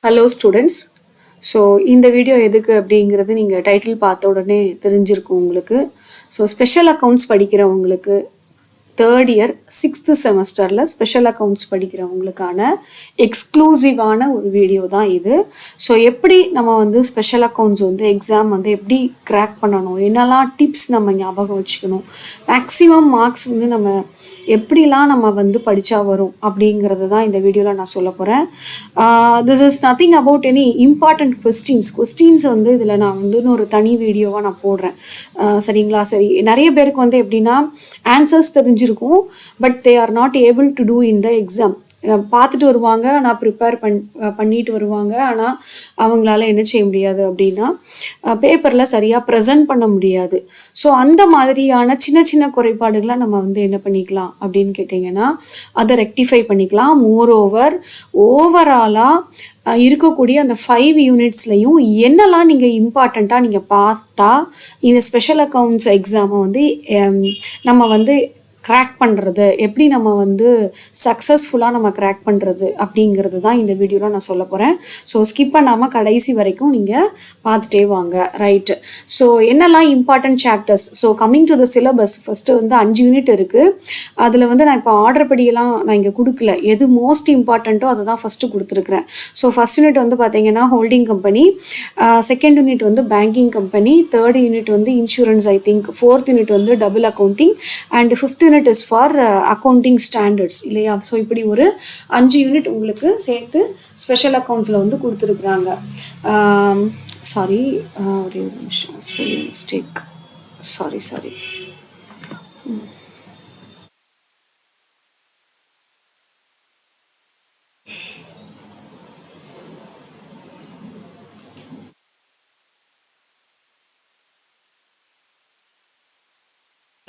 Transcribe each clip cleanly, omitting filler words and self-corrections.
Hello students. So இந்த video எதுக்கு அப்படிங்கிறது நீங்கள் டைட்டில் பார்த்த உடனே தெரிஞ்சிருக்கும் உங்களுக்கு. ஸோ ஸ்பெஷல் அக்கௌண்ட்ஸ் படிக்கிறவங்களுக்கு தேர்ட் இயர் 6th செமஸ்டரில் ஸ்பெஷல் அக்கௌண்ட்ஸ் படிக்கிறவங்களுக்கான எக்ஸ்க்ளூசிவான ஒரு வீடியோ தான் இது. ஸோ எப்படி நம்ம வந்து ஸ்பெஷல் அக்கௌண்ட்ஸ் வந்து எக்ஸாம் வந்து எப்படி கிராக் பண்ணணும், என்னெல்லாம் டிப்ஸ் நம்ம ஞாபகம் வச்சுக்கணும், மேக்ஸிமம் மார்க்ஸ் வந்து நம்ம எப்படிலாம் நம்ம வந்து படித்தா வரும் அப்படிங்கிறது தான் இந்த வீடியோவில் நான் சொல்ல போகிறேன். This is nothing about any important questions வந்து இதில் நான் வந்து ஒரு தனி வீடியோவாக நான் போடுறேன். சரிங்களா? சரி, நிறைய பேருக்கு வந்து எப்படின்னா ஆன்சர்ஸ் தெரிஞ்சிருக்கும், but they are not able to do in the exam. பார்த்துட்டு வருவாங்க, ஆனால் ப்ரிப்பேர் பண்ணிட்டு வருவாங்க, ஆனால் அவங்களால என்ன செய்ய முடியாது அப்படின்னா பேப்பரில் சரியாக ப்ரெசென்ட் பண்ண முடியாது. ஸோ அந்த மாதிரியான சின்ன சின்ன குறைபாடுகளை நம்ம வந்து என்ன பண்ணிக்கலாம் அப்படின்னு கேட்டிங்கன்னா அதை ரெக்டிஃபை பண்ணிக்கலாம். ஓவராலாக இருக்கக்கூடிய அந்த 5 யூனிட்ஸ்லையும் என்னெல்லாம் நீங்கள் இம்பார்ட்டண்ட்டாக நீங்கள் பார்த்தா இந்த ஸ்பெஷல் அக்கௌண்ட்ஸ் எக்ஸாமை வந்து நம்ம வந்து கிராக் பண்ணுறது, எப்படி நம்ம வந்து சக்ஸஸ்ஃபுல்லாக நம்ம கிராக் பண்ணுறது அப்படிங்கிறது தான் இந்த வீடியோவில் நான் சொல்ல போகிறேன். ஸோ ஸ்கிப் பண்ணாமல் கடைசி வரைக்கும் நீங்கள் பார்த்துட்டே வாங்க. ரைட்டு. ஸோ என்னெல்லாம் important chapters. So coming to the syllabus, first வந்து 5 யூனிட் இருக்குது. அதில் வந்து நான் இப்போ ஆர்டர் படியெல்லாம் நான் இங்கே கொடுக்கல, எது மோஸ்ட் இம்பார்ட்டண்ட்டோ அதை தான் ஃபஸ்ட்டு கொடுத்துருக்குறேன். ஸோ ஃபஸ்ட் யூனிட் வந்து பார்த்தீங்கன்னா ஹோல்டிங் கம்பெனி, செகண்ட் யூனிட் வந்து பேங்கிங் கம்பெனி, தேர்ட் யூனிட் வந்து insurance I think, fourth unit வந்து double accounting, and fifth unit is for accounting standards இல்லையா? ஸோ இப்படி ஒரு 5 யூனிட் உங்களுக்கு சேர்த்து ஸ்பெஷல் அக்கௌண்ட்ஸில் வந்து கொடுத்துருக்குறாங்க. சாரி, ஒரே ஒரு நிமிஷம், spelling mistake, sorry.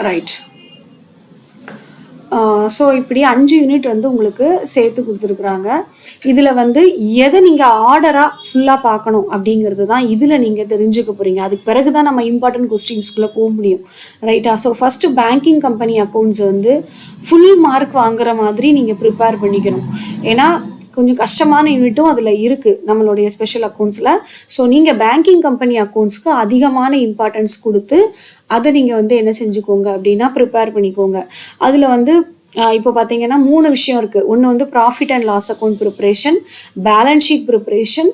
Right. So இப்படி 5 யூனிட் வந்து உங்களுக்கு சேர்த்து கொடுத்துருக்குறாங்க. இதில் வந்து எதை நீங்கள் ஆர்டராக ஃபுல்லாக பார்க்கணும் அப்படிங்கிறது தான் இதில் நீங்கள் தெரிஞ்சுக்க போகிறீங்க. அதுக்கு பிறகு தான் நம்ம இம்பார்ட்டன்ட் கொஸ்டின்ஸ்குள்ளே போக முடியும். ரைட்டா? So first banking company accounts வந்து ஃபுல் மார்க் வாங்குற மாதிரி நீங்கள் ப்ரிப்பேர் பண்ணிக்கணும். ஏன்னா கொஞ்சம் கஷ்டமான யூனிட்டும் அதில் இருக்குது நம்மளுடைய ஸ்பெஷல் அக்கௌண்ட்ஸில். ஸோ நீங்கள் பேங்கிங் கம்பெனி அக்கௌண்ட்ஸ்க்கு அதிகமான இம்பார்ட்டன்ஸ் கொடுத்து அதை நீங்கள் வந்து என்ன செஞ்சுக்கோங்க அப்படின்னா ப்ரிப்பேர் பண்ணிக்கோங்க. அதில் வந்து இப்போ பார்த்தீங்கன்னா 3 விஷயம் இருக்குது. ஒன்று வந்து profit and loss account preparation, balance sheet preparation,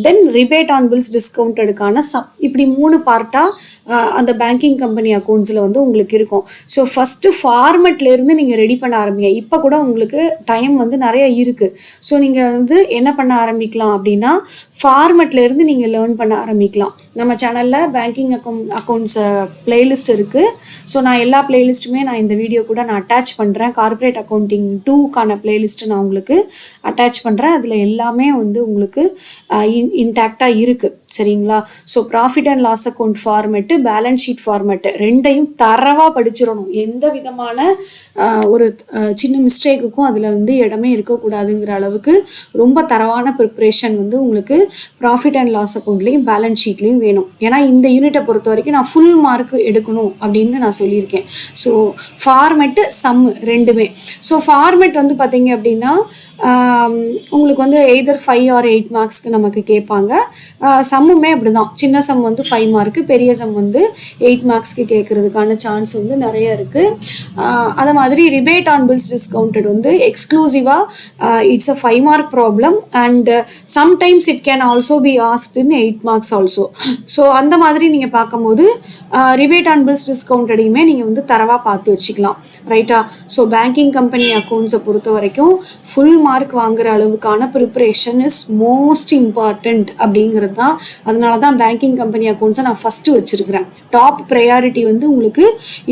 then rebate on bills டிஸ்கவுண்டடுக்கான இப்படி 3 பார்ட்டாக அந்த பேங்கிங் கம்பெனி அக்கௌண்ட்ஸில் வந்து உங்களுக்கு இருக்கும். ஸோ ஃபஸ்ட்டு ஃபார்மெட்லேருந்து நீங்கள் ரெடி பண்ண ஆரம்பிங்க. இப்போ கூட உங்களுக்கு டைம் வந்து நிறைய இருக்குது. ஸோ நீங்கள் வந்து என்ன பண்ண ஆரம்பிக்கலாம் அப்படின்னா ஃபார்மெட்லேருந்து நீங்கள் லேர்ன் பண்ண ஆரம்பிக்கலாம். நம்ம சேனலில் பேங்கிங் அக்கௌண்ட்ஸ் பிளேலிஸ்ட் இருக்குது. ஸோ நான் எல்லா பிளேலிஸ்ட்டுமே நான் இந்த வீடியோ கூட நான் அட்டாச் பண்ணுறேன். கார்பரேட் அக்கௌண்டிங் 2க்கான பிளேலிஸ்ட்டு நான் உங்களுக்கு அட்டாச் பண்ணுறேன். அதில் எல்லாமே வந்து உங்களுக்கு இன்டாக்டாக இருக்குது. சரிங்களா? So profit and loss account format, balance sheet format ரெண்டையும் தரவாக படிச்சிடணும். எந்த விதமான ஒரு சின்ன மிஸ்டேக்குக்கும் அதில் வந்து இடமே இருக்கக்கூடாதுங்கிற அளவுக்கு ரொம்ப தரவான ப்ரிப்ரேஷன் வந்து உங்களுக்கு ப்ராஃபிட் அண்ட் லாஸ் அக்கௌண்ட்லேயும் பேலன்ஸ் ஷீட்லேயும் வேணும். ஏன்னா இந்த யூனிட்டை பொறுத்த வரைக்கும் நான் ஃபுல் மார்க் எடுக்கணும் அப்படின்னு நான் சொல்லியிருக்கேன். ஸோ ஃபார்மெட்டு சம் ரெண்டுமே. ஸோ ஃபார்மெட் வந்து பார்த்தீங்க அப்படின்னா உங்களுக்கு வந்து எய்தர் 5 or 8 மார்க்ஸ்க்கு நமக்கு கேட்பாங்க. சம்முமே அப்படி தான். சின்ன சம் வந்து 5 மார்க்கு, பெரிய சம் வந்து 8 மார்க்ஸ்க்கு கேட்குறதுக்கான சான்ஸ் வந்து நிறைய இருக்குது. அதை மாதிரி ரிபேட் ஆன் பில்ஸ் டிஸ்கவுண்டட் வந்து எக்ஸ்க்ளூசிவாக it's a 5 mark problem and sometimes it can also be asked in 8 marks also. So அந்த மாதிரி நீங்கள் பார்க்கும்போது ரிபேட் ஆன் பில்ஸ் டிஸ்கவுண்டடையுமே நீங்கள் வந்து தரவாக பார்த்து வச்சுக்கலாம். ரைட்டா? ஸோ பேங்கிங் கம்பெனி அக்கௌண்ட்ஸை பொறுத்த வரைக்கும் ஃபுல் மார்க் வாங்குற அளவுக்கான ப்ரிப்ரேஷன் இஸ் மோஸ்ட் இம்பார்ட்டண்ட் அப்படிங்கிறது தான். அதனால தான் பேங்கிங் கம்பெனி அக்கௌண்ட்ஸை நான் ஃபஸ்ட்டு வச்சுருக்கிறேன். டாப் ப்ரையாரிட்டி வந்து உங்களுக்கு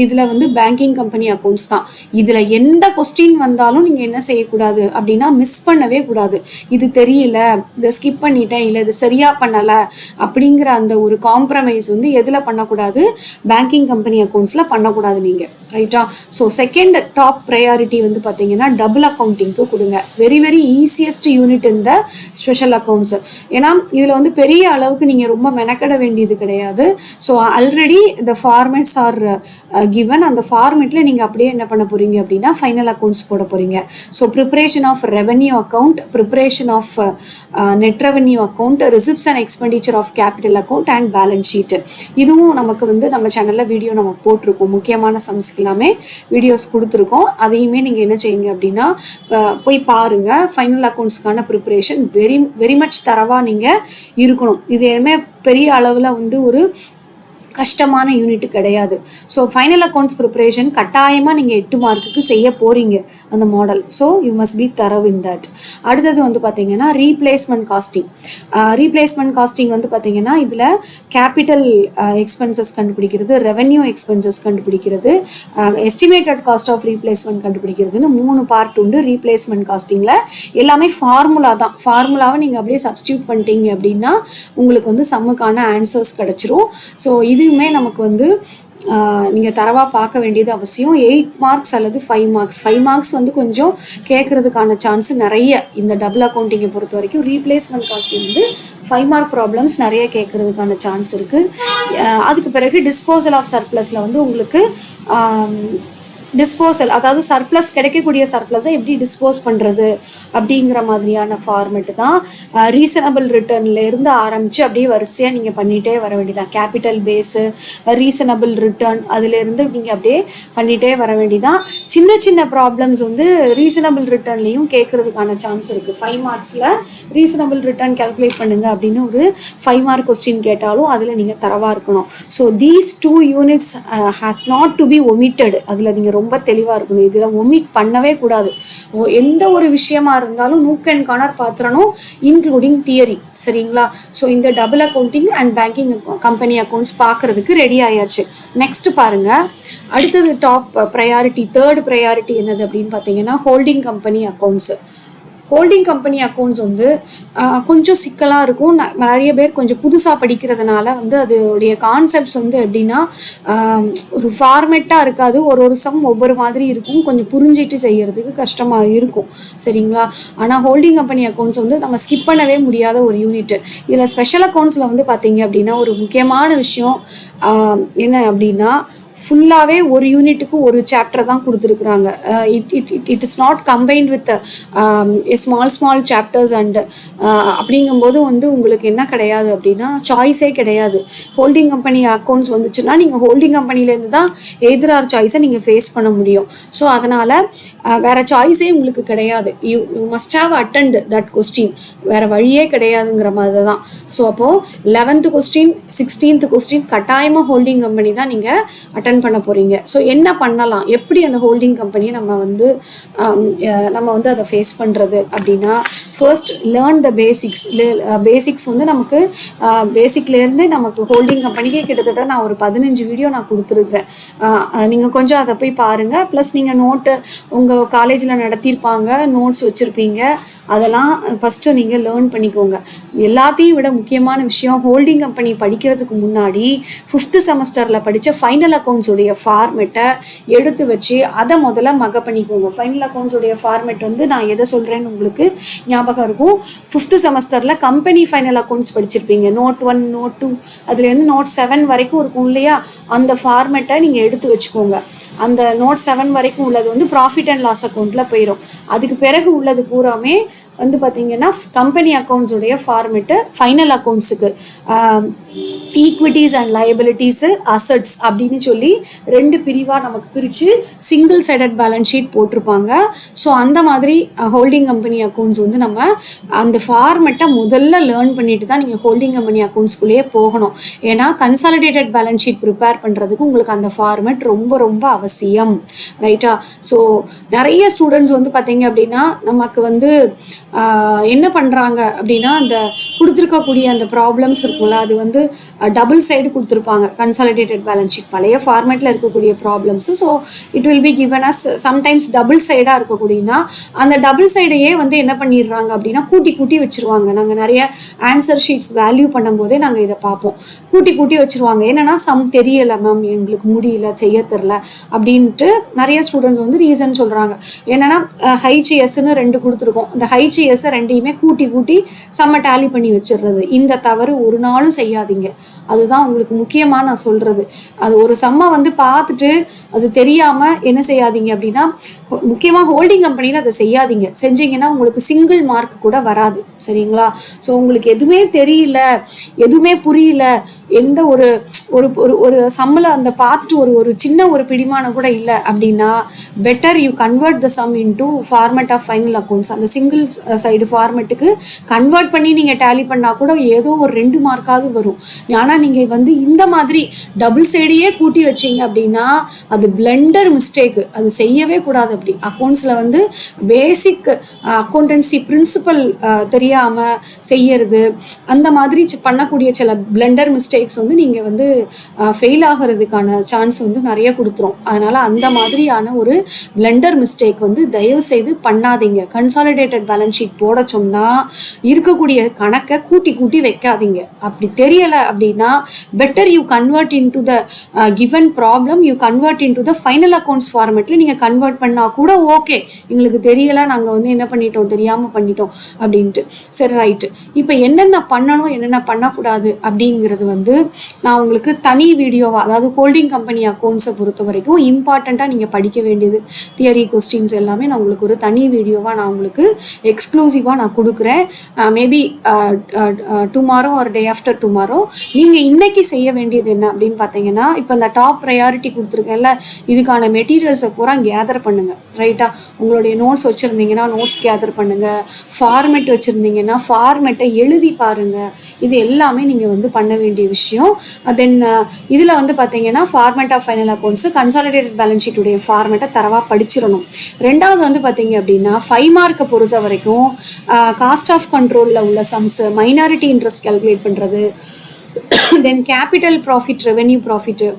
இதில் வந்து பேங்கிங் கம்பெனி அக்கௌண்ட்ஸ் தான். இதில் எந்த கொஸ்டின் வந்தாலும் நீங்கள் என்ன செய்யக்கூடாது அப்படின்னா மிஸ் பண்ணவே கூடாது. இது தெரியல, இதை ஸ்கிப் பண்ணிட்டேன், இல்லை இது சரியாக பண்ணலை அப்படிங்கிற அந்த ஒரு காம்ப்ரமைஸ் வந்து எதில் பண்ணக்கூடாது? பேங்கிங் கம்பெனி அக்கௌண்ட்ஸில் பண்ணக்கூடாது நீங்கள். ரைட்டா? ஸோ செகண்ட் டாப் ப்ரையாரிட்டி வந்து பார்த்தீங்கன்னா டபுள் அக்கௌண்டிங்க்கு கொடுங்க. வெரி வெரி ஈஸியஸ்ட் யூனிட் இந்த ஸ்பெஷல் அக்கௌண்ட்ஸ். ஏன்னா இதில் வந்து பெரிய அளவுக்கு நீங்கள் ரொம்ப மெனக்கட வேண்டியது கிடையாது. So already the formats are given. அந்த ஃபார்மேட்டில் நீங்கள் அப்படியே என்ன பண்ண போகிறீங்க அப்படின்னா ஃபைனல் அக்கௌண்ட்ஸ் போட போகிறீங்க. So preparation of revenue account, preparation of net revenue account, receipts and expenditure of capital account and balance sheet. இதுவும் நமக்கு வந்து நம்ம சேனலில் வீடியோ நம்ம போட்டிருக்கோம். முக்கியமான சம்ஸ்க்கு எல்லாமே வீடியோஸ் கொடுத்துருக்கோம். அதையுமே நீங்கள் என்ன செய்யுங்க அப்படின்னா போய் பாருங்கள். ஃபைனல் அக்கௌண்ட்ஸ்க்கான ப்ரிப்பரேஷன் வெரி மச் தரவாக நீங்கள் இருக்கணும். இது எதுவுமே பெரிய அளவில் வந்து ஒரு கஷ்டமான யூனிட் கிடையாது. ஸோ ஃபைனல் அக்கௌண்ட்ஸ் ப்ரிப்பரேஷன் கட்டாயமாக நீங்கள் 8 மார்க்குக்கு செய்ய போகிறீங்க அந்த model. So you must be thorough in that. அடுத்தது வந்து பார்த்தீங்கன்னா ரீப்ளேஸ்மெண்ட் காஸ்டிங். ரீப்ளேஸ்மெண்ட் காஸ்டிங் வந்து பார்த்தீங்கன்னா இதில் கேபிட்டல் எக்ஸ்பென்சஸ் கண்டுபிடிக்கிறது, ரெவென்யூ எக்ஸ்பென்சஸ் கண்டுபிடிக்கிறது, எஸ்டிமேட்டட் காஸ்ட் ஆஃப் ரீப்ளேஸ்மெண்ட் கண்டுபிடிக்கிறதுன்னு 3 பார்ட் உண்டு ரீப்ளேஸ்மெண்ட் காஸ்டிங்கில். எல்லாமே ஃபார்முலா தான். ஃபார்முலாவை நீங்கள் அப்படியே சப்ஸ்டியூட் பண்ணிட்டீங்க அப்படின்னா உங்களுக்கு வந்து சம்முக்கான ஆன்சர்ஸ் கிடச்சிரும். ஸோ இதுவுமே நமக்கு வந்து நீங்கள் தரவாக பார்க்க வேண்டியது அவசியம். 8 மார்க்ஸ் அல்லது 5 மார்க்ஸ். 5 மார்க்ஸ் வந்து கொஞ்சம் கேட்குறதுக்கான சான்ஸ் நிறைய. இந்த டபுள் அக்கௌண்டிங்கை பொறுத்த வரைக்கும் ரீப்ளேஸ்மெண்ட் காஸ்டிங் வந்து 5 மார்க் ப்ராப்ளம்ஸ் நிறைய கேட்குறதுக்கான சான்ஸ் இருக்குது. அதுக்கு பிறகு டிஸ்போசல் ஆஃப் சர்ப்ளஸில் வந்து உங்களுக்கு டிஸ்போசல், அதாவது சர்ப்ளஸ், கிடைக்கக்கூடிய சர்ப்ளஸை எப்படி டிஸ்போஸ் பண்ணுறது அப்படிங்கிற மாதிரியான ஃபார்மெட்டு தான். ரீசனபிள் ரிட்டர்ன்லேருந்து ஆரம்பித்து அப்படியே வரிசையாக நீங்கள் பண்ணிகிட்டே வர வேண்டியதான். கேபிட்டல் பேஸு, ரீசனபிள் ரிட்டர்ன், அதிலேருந்து நீங்கள் அப்படியே பண்ணிகிட்டே வர வேண்டியதான். சின்ன சின்ன ப்ராப்ளம்ஸ் வந்து ரீசனபிள் ரிட்டர்ன்லேயும் கேட்குறதுக்கான சான்ஸ் இருக்குது. 5 மார்க்ஸில் ரீசனபிள் ரிட்டர்ன் கேல்குலேட் பண்ணுங்கள் அப்படின்னு ஒரு 5 மார்க் கொஸ்டின் கேட்டாலும் அதில் நீங்கள் தரவாக இருக்கணும். So these 2 units has not to be omitted. அதில் நீங்கள் ரொம்ப தெளிவாக இருக்கணும். இதில் ஒமிட் பண்ணவே கூடாது. எந்த ஒரு விஷயமா இருந்தாலும் நூக் அண்ட் கார்னர் பாத்திரணும், இன்க்ளூடிங் தியரி. சரிங்களா? ஸோ இந்த double accounting and banking company accounts பார்க்கறதுக்கு ரெடி ஆயாச்சு. நெக்ஸ்ட் பாருங்க, அடுத்தது டாப் ப்ரையாரிட்டி, 3rd ப்ரையாரிட்டி என்னது அப்படின்னு பார்த்தீங்கன்னா holding company accounts. Holding company accounts வந்து கொஞ்சம் சிக்கலாக இருக்கும். நிறைய பேர் கொஞ்சம் புதுசாக படிக்கிறதுனால வந்து அதோடைய கான்செப்ட்ஸ் வந்து எப்படின்னா ஒரு ஃபார்மேட்டாக இருக்காது. ஒரு சம் ஒவ்வொரு மாதிரி இருக்கும். கொஞ்சம் புரிஞ்சிட்டு செய்யறதுக்கு கஷ்டமாக இருக்கும். சரிங்களா? ஆனால் ஹோல்டிங் கம்பெனி அக்கௌண்ட்ஸ் வந்து நம்ம ஸ்கிப் பண்ணவே முடியாத ஒரு யூனிட். இதில் ஸ்பெஷல் அக்கௌண்ட்ஸில் வந்து பார்த்தீங்க அப்படின்னா ஒரு முக்கியமான விஷயம் என்ன அப்படின்னா ஃபுல்லாகவே ஒரு யூனிட்டுக்கு ஒரு சாப்டர் தான் கொடுத்துருக்குறாங்க. It is not combined with small chapters and அப்படிங்கும்போது வந்து உங்களுக்கு என்ன கிடையாது அப்படின்னா சாய்ஸே கிடையாது. ஹோல்டிங் கம்பெனி அக்கௌண்ட்ஸ் வந்துச்சுன்னா நீங்கள் ஹோல்டிங் கம்பெனிலேருந்து தான் எய்தர் ஆர் சாய்ஸை நீங்கள் ஃபேஸ் பண்ண முடியும். ஸோ அதனால் வேறு சாய்ஸே உங்களுக்கு கிடையாது. You must have attend that question. வேறு வழியே கிடையாதுங்கிற மாதிரி தான். ஸோ அப்போது 11th கொஸ்டின் 16th கொஸ்டின் கட்டாயமாக ஹோல்டிங் கம்பெனி தான் நீங்கள் அட்டன் பண்ண போகிறீங்க. ஸோ என்ன பண்ணலாம், எப்படி அந்த ஹோல்டிங் கம்பெனியை நம்ம வந்து அதை ஃபேஸ் பண்ணுறது அப்படின்னா first learn the basics. Basics வந்து நமக்கு பேசிக்லேருந்து நமக்கு ஹோல்டிங் கம்பெனிக்கே கிட்டத்தட்ட நான் ஒரு 15 வீடியோ நான் கொடுத்துருக்குறேன். நீங்கள் கொஞ்சம் அதை போய் பாருங்கள். ப்ளஸ் நீங்கள் நோட்டு உங்கள் காலேஜில் நடத்தியிருப்பாங்க, நோட்ஸ் வச்சுருப்பீங்க, அதெல்லாம் ஃபஸ்ட்டு நீங்கள் லேர்ன் பண்ணிக்கோங்க. எல்லாத்தையும் விட முக்கியமான விஷயம், ஹோல்டிங் கம்பெனி படிக்கிறதுக்கு முன்னாடி 5th செமஸ்டரில் படித்த ஃபைனல் அக்கௌண்ட்ஸுடைய ஃபார்மெட்டை எடுத்து வச்சு அதை முதல்ல மக பண்ணிக்கோங்க. ஃபைனல் அக்கௌண்ட்ஸுடைய ஃபார்மெட் வந்து நான் எதை சொல்கிறேன்னு உங்களுக்கு ஞாபகம் இருக்கும். 5th செமஸ்டரில் கம்பெனி ஃபைனல் அக்கௌண்ட்ஸ் படிச்சிருப்பீங்க. நோட் 1, நோட் 2, அதுலேருந்து நோட் 7 வரைக்கும் இருக்கும் இல்லையா? அந்த ஃபார்மெட்டை நீங்கள் எடுத்து வச்சுக்கோங்க. அந்த நோட் 7 வரைக்கும் உள்ளது வந்து ப்ராஃபிட் அண்ட் லாஸ் அக்கௌண்ட்டில் போயிடும். அதுக்கு பிறகு உள்ளது பூராமே வந்து பார்த்தீங்கன்னா கம்பெனி அக்கௌண்ட்ஸுடைய ஃபார்மெட்டு ஃபைனல் அக்கௌண்ட்ஸுக்கு ஈக்விட்டிஸ் அண்ட் லயபிலிட்டிஸு அசட்ஸ் அப்படின்னு சொல்லி 2 பிரிவாக நமக்கு பிரித்து சிங்கிள் சைடட் பேலன்ஸ் ஷீட் போட்டிருப்பாங்க. ஸோ அந்த மாதிரி ஹோல்டிங் கம்பெனி அக்கௌண்ட்ஸ் வந்து நம்ம அந்த ஃபார்மெட்டை முதல்ல லேர்ன் பண்ணிட்டு தான் நீங்கள் ஹோல்டிங் கம்பெனி அக்கௌண்ட்ஸ்குள்ளேயே போகணும். ஏன்னா கன்சாலிடேட்டட் பேலன்ஸ் ஷீட் ப்ரிப்பேர் பண்ணுறதுக்கு உங்களுக்கு அந்த ஃபார்மெட் ரொம்ப ரொம்ப அவசியம். ரைட்டா? ஸோ நிறைய ஸ்டூடெண்ட்ஸ் வந்து பார்த்தீங்க அப்படின்னா நமக்கு வந்து என்ன பண்ணுறாங்க அப்படின்னா அந்த கொடுத்துருக்கக்கூடிய அந்த ப்ராப்ளம்ஸ் இருக்கும்ல, அது வந்து டபுள் சைடு கொடுத்துருப்பாங்க. கன்சாலிடேட்டட் பேலன்ஸ் ஷீட் பழைய ஃபார்மேட்டில் இருக்கக்கூடிய problems. So it will be given as sometimes double சைடாக இருக்கக்கூடியனா அந்த டபுள் சைடையே வந்து என்ன பண்ணிடுறாங்க அப்படின்னா கூட்டி வச்சுருவாங்க. நாங்கள் நிறைய ஆன்சர் ஷீட்ஸ் வேல்யூ பண்ணும்போதே நாங்கள் இதை பார்ப்போம். கூட்டி வச்சுருவாங்க. என்னென்னா சம் தெரியலை மேம், எங்களுக்கு முடியல, செய்ய தெரில அப்படின்ட்டு நிறைய ஸ்டூடெண்ட்ஸ் வந்து ரீசன் சொல்கிறாங்க. என்னென்னா ஹைச்எஸ்ன்னு 2 கொடுத்துருக்கோம். அந்த ஹைச்எஸ் சிஜிஎஸ் ரெண்டையுமே கூட்டி செம்ம டேலி பண்ணி வச்சிடுறது. இந்த தவறு ஒரு நாளும் செய்யாதீங்க. அதுதான் உங்களுக்கு முக்கியமா நான் சொல்றது. அது ஒரு சம்மை வந்து பார்த்துட்டு அது தெரியாம என்ன செய்யாதீங்க அப்படின்னா, முக்கியமா ஹோல்டிங் கம்பெனியில அதை செய்யாதீங்க. செஞ்சீங்கன்னா உங்களுக்கு சிங்கிள் மார்க் கூட வராது. சரிங்களா? ஸோ உங்களுக்கு எதுவுமே தெரியல, எதுவுமே புரியல, எந்த ஒரு ஒரு ஒரு சம்மில் அந்த பார்த்துட்டு ஒரு சின்ன ஒரு பிடிமானம் கூட இல்லை அப்படின்னா, better you convert the sum into format of final accounts. அந்த சிங்கிள் சைடு ஃபார்மேட்டுக்கு கன்வெர்ட் பண்ணி நீங்கள் டேலி பண்ணால் கூட ஏதோ ஒரு 2 மார்க்காவது வரும். ஆனால் நீங்கள் வந்து இந்த மாதிரி டபுள் சைடையே கூட்டி வச்சிங்க அப்படின்னா அது பிளெண்டர் மிஸ்டேக்கு. அது செய்யவே கூடாது. அப்படி அக்கௌண்ட்ஸில் வந்து பேசிக் அக்கௌண்டன்சி பிரின்சிபல் தெரியாமல் செய்யறது, அந்த மாதிரி பண்ணக்கூடிய சில பிளெண்டர் மிஸ்டேக்ஸ் வந்து நீங்கள் வந்து ஃபெயில் ஆகிறதுக்கான சான்ஸ் வந்து நிறைய கொடுத்துரும். அதனால் அந்த மாதிரியான ஒரு பிளெண்டர் மிஸ்டேக் வந்து தயவு செய்து பண்ணாதீங்க. கன்சாலிடேட்டட் பேலன்ஸ் ஷீட் போட சொன்னால் இருக்கக்கூடிய கணக்கை கூட்டி வைக்காதீங்க. அப்படி தெரியலை அப்படின்னா better you convert into the given problem, you convert into the final accounts formatல நீங்க கன்வெர்ட் பண்ணா கூட ஓகே, எங்களுக்கு தெரியல, நாங்க வந்து என்ன பண்ணிட்டோம், தெரியாம பண்ணிட்டோம் அப்படின்ட்டு. சரி, ரைட்டு. இப்போ என்னென்ன பண்ணணும், என்னென்ன பண்ணக்கூடாது அப்படிங்கிறது வந்து நான் உங்களுக்கு தனி வீடியோவா, அதாவது ஹோல்டிங் கம்பெனி அக்கௌண்ட்ஸை பொறுத்த வரைக்கும் இம்பார்ட்டண்ட்டாக நீங்கள் படிக்க வேண்டியது தியரி கொஸ்டின்ஸ் எல்லாமே நான் உங்களுக்கு ஒரு தனி வீடியோவாக நான் உங்களுக்கு எக்ஸ்க்ளூசிவாக நான் கொடுக்குறேன். Maybe tomorrow R day after tomorrow. நீங்கள் இன்னைக்கு செய்ய வேண்டியது என்ன அப்படின்னு பார்த்தீங்கன்னா, இப்போ இந்த டாப் ப்ரையாரிட்டி கொடுத்துருக்கேன்ல, இதுக்கான மெட்டீரியல்ஸை பூரா கேதர் பண்ணுங்கள். ரைட்டா? உங்களுடைய நோட்ஸ் வச்சுருந்தீங்கன்னா நோட்ஸ் கேதர் பண்ணுங்கள். ஃபார்மேட் வச்சுருந்தீங்கன்னா ஃபார்மேட்டை எழுதி பாருங்கள். இது எல்லாமே நீங்கள் வந்து பண்ண வேண்டிய விஷயம். தென் இதில் வந்து பார்த்தீங்கன்னா format of final accounts, consolidated balance ஷீட்டுடைய ஃபார்மேட்டை தரவாக படிச்சிடணும். ரெண்டாவது வந்து பார்த்தீங்க அப்படின்னா 5 மார்க்கை பொறுத்த வரைக்கும் காஸ்ட் ஆஃப் கண்ட்ரோலில் உள்ள சம்ஸு, மைனாரிட்டி இன்ட்ரெஸ்ட் கால்குலேட் பண்ணுறது, தென் கேபிட்டல் ப்ராஃபிட், ரெவென்யூ ப்ராஃபிட்டு,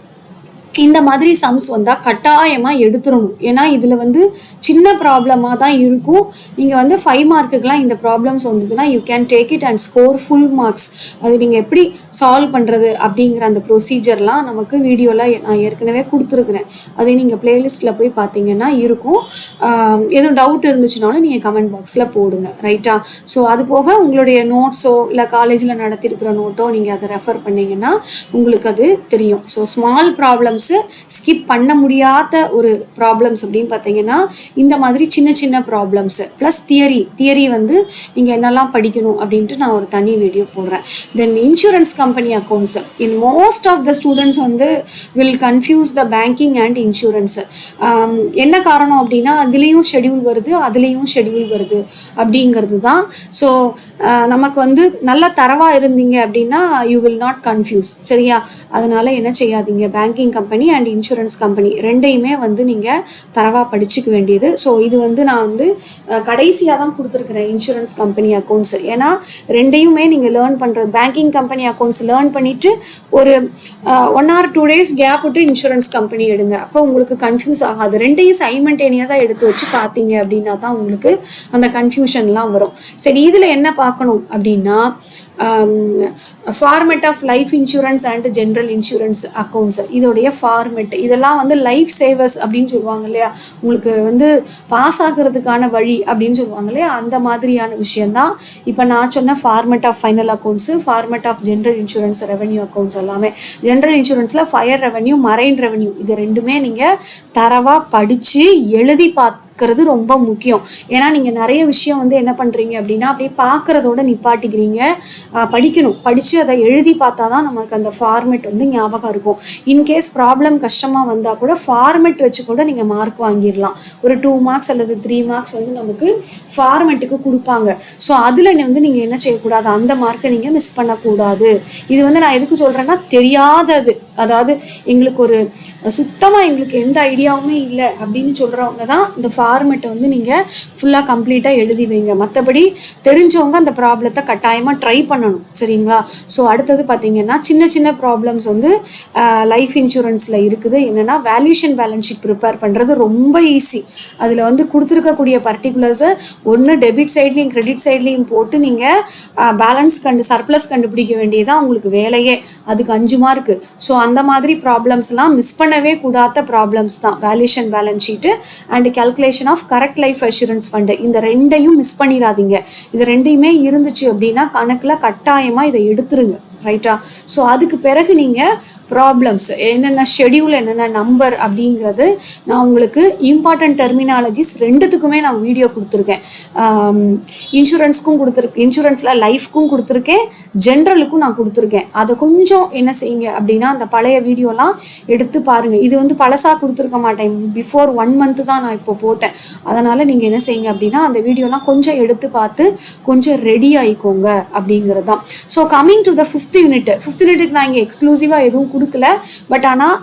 இந்த மாதிரி சம்ஸ் வந்தால் கட்டாயமாக எடுத்துடணும். ஏன்னா இதில் வந்து சின்ன ப்ராப்ளமாக தான் இருக்கும். நீங்கள் வந்து 5 மார்க்குக்கெலாம் இந்த ப்ராப்ளம்ஸ் வந்ததுன்னா you can take it and score full marks. அது நீங்கள் எப்படி சால்வ் பண்ணுறது அப்படிங்கிற அந்த ப்ரொசீஜர்லாம் நமக்கு வீடியோவில் நான் ஏற்கனவே கொடுத்துருக்குறேன். அதை நீங்கள் ப்ளேலிஸ்ட்டில் போய் பார்த்தீங்கன்னா இருக்கும். எதுவும் டவுட் இருந்துச்சுனாலும் நீங்கள் கமெண்ட் பாக்ஸில் போடுங்க. ரைட்டா? ஸோ அது போக உங்களுடைய நோட்ஸோ இல்லை காலேஜில் நடத்திருக்கிற நோட்டோ நீங்கள் அதை ரெஃபர் பண்ணிங்கன்னா உங்களுக்கு அது தெரியும். ஸோ ஸ்மால் ப்ராப்ளம்ஸ், ஸ்கிப் பண்ண முடியாத ஒரு ப்ராப்ளம்ஸ் அப்படின்னு பார்த்தீங்கன்னா இந்த மாதிரி சின்ன ப்ராப்ளம்ஸ் ப்ளஸ் தியரி வந்து நீங்கள் என்னெல்லாம் படிக்கணும் அப்படின்ட்டு நான் ஒரு தனி வீடியோ போடுறேன். Then insurance company accounts, in most of the students வந்து will confuse the banking and insurance. என்ன காரணம் அப்படின்னா அதுலேயும் ஷெடியூல் வருது, அதுலேயும் ஷெடியூல் வருது அப்படிங்கிறது தான். ஸோ நமக்கு வந்து நல்ல தரவாக இருந்தீங்க அப்படின்னா யூ வில் நாட் கன்ஃபியூஸ். சரியா? அதனால் என்ன செய்யாதீங்க, banking company and insurance company ரெண்டையுமே வந்து நீங்கள் தரவாக படிச்சுக்க வேண்டியது. ஸோ இது வந்து நான் வந்து கடைசியாக தான் கொடுத்துருக்குறேன் இன்சூரன்ஸ் கம்பெனி அக்கௌண்ட்ஸ். ஏன்னா ரெண்டையுமே நீங்கள் லேர்ன் பண்ணுறது, பேங்கிங் கம்பெனி அக்கௌண்ட்ஸ் லேர்ன் பண்ணிவிட்டு ஒரு 1 or 2 days கேப் விட்டு இன்சூரன்ஸ் கம்பெனி எடுங்க. அப்போ உங்களுக்கு கன்ஃபியூஸ் ஆகாது. ரெண்டையும் சைமல்டேனியஸாக எடுத்து வச்சு பார்த்தீங்க அப்படின்னா தான் உங்களுக்கு அந்த கன்ஃபியூஷன்லாம் வரும். சரி, இதில் என்ன பார்க்கணும் அப்படின்னா format of life insurance and general insurance accounts, இதோடைய ஃபார்மேட், இதெல்லாம் வந்து லைஃப் சேவர்ஸ் அப்படின்னு சொல்லுவாங்க இல்லையா, உங்களுக்கு வந்து பாஸ் ஆகிறதுக்கான வழி அப்படின்னு சொல்லுவாங்க இல்லையா, அந்த மாதிரியான விஷயந்தான் இப்போ நான் சொன்ன format of final accounts, format of general insurance, revenue accounts எல்லாமே. ஜென்ரல் இன்சூரன்ஸில் ஃபயர் ரெவென்யூ, மரைன் ரெவென்யூ, இது ரெண்டுமே நீங்கள் தரவாக படித்து எழுதி பார்க்கறது ரொம்ப முக்கியம். ஏன்னா நீங்கள் நிறைய விஷயம் வந்து என்ன பண்ணுறீங்க அப்படின்னா அப்படியே பார்க்குறதோட நிப்பாட்டிக்கிறீங்க. படிக்கணும், படித்து அதை எழுதி பார்த்தா தான் நமக்கு அந்த ஃபார்மேட் வந்து ஞாபகம் இருக்கும். இன்கேஸ் ப்ராப்ளம் கஷ்டமாக வந்தால் கூட ஃபார்மேட் வச்சு கூட நீங்கள் மார்க் வாங்கிடலாம். ஒரு 2 மார்க்ஸ் அல்லது 3 மார்க்ஸ் வந்து நமக்கு ஃபார்மேட்டுக்கு கொடுப்பாங்க. ஸோ அதில் வந்து நீங்கள் என்ன செய்யக்கூடாது, அந்த மார்க்கை நீங்கள் மிஸ் பண்ணக்கூடாது. இது வந்து நான் எதுக்கு சொல்கிறேன்னா தெரியாதது, அதாவது எங்களுக்கு ஒரு சுத்தமாக எங்களுக்கு எந்த ஐடியாவுமே இல்லை அப்படின்னு சொல்கிறவங்க தான் இந்த ஃபார்மேட்டை வந்து நீங்கள் ஃபுல்லாக கம்ப்ளீட்டாக எழுதி வைங்க. மற்றபடி தெரிஞ்சவங்க அந்த ப்ராப்ளத்தை கட்டாயமாக ட்ரை பண்ணணும். சரிங்களா? ஸோ அடுத்தது பார்த்தீங்கன்னா சின்ன ப்ராப்ளம்ஸ் வந்து லைஃப் இன்சூரன்ஸில் இருக்குது. என்னென்னா வேல்யூஷன் பேலன்ஸ் ஷீட் ப்ரிப்பேர் பண்ணுறது ரொம்ப ஈஸி. அதில் வந்து கொடுத்துருக்கக்கூடிய பர்டிகுலர்ஸை ஒன்று டெபிட் சைட்லேயும் கிரெடிட் சைட்லேயும் போட்டு நீங்கள் பேலன்ஸ் சர்ப்ளஸ் கண்டுபிடிக்க வேண்டியதான் உங்களுக்கு வேலையே. அதுக்கு 5 மார்க்கு. ஸோ அந்த மாதிரி ப்ராப்ளம்ஸ்லாம் மிஸ் பண்ணவே கூடாத ப்ராப்ளம்ஸ் தான் valuation balance sheet and calculation implementation of correct life assurance fund, இந்த ரெண்டையும் மிஸ் பண்ணிடாதீங்க. இது ரெண்டையுமே இருந்துச்சு அப்படின்னா கணக்கில் கட்டாயமாக இதை எடுத்துருங்க. ரைட்டா? ஸோ அதுக்கு பிறகு நீங்கள் ப்ராப்ளம்ஸ் என்னென்ன ஷெடியூல் என்னென்ன நம்பர் அப்படிங்கிறது நான் உங்களுக்கு இம்பார்ட்டன்ட் டெர்மினாலஜிஸ் ரெண்டுத்துக்குமே நான் வீடியோ கொடுத்துருக்கேன். இன்சூரன்ஸ்க்கும் கொடுத்துருக்கேன், இன்சூரன்ஸில் லைஃப்க்கும் கொடுத்துருக்கேன், ஜென்ரலுக்கும் நான் கொடுத்துருக்கேன். அதை கொஞ்சம் என்ன செய்யுங்க அப்படின்னா அந்த பழைய வீடியோலாம் எடுத்து பாருங்கள். இது வந்து பழசாக கொடுத்துருக்க மாட்டேன், பிஃபோர் 1 month தான் நான் இப்போ போட்டேன். அதனால் நீங்கள் என்ன செய்யுங்க அப்படின்னா அந்த வீடியோலாம் கொஞ்சம் எடுத்து பார்த்து கொஞ்சம் ரெடி ஆகிக்கோங்க அப்படிங்கிறது தான். So coming to the 5th unit, 5th யூனிட்டுக்கு நான் இங்கே எக்ஸ்க்ளூசிவாக எதுவும் கொடுக்கல. பட் ஆனால்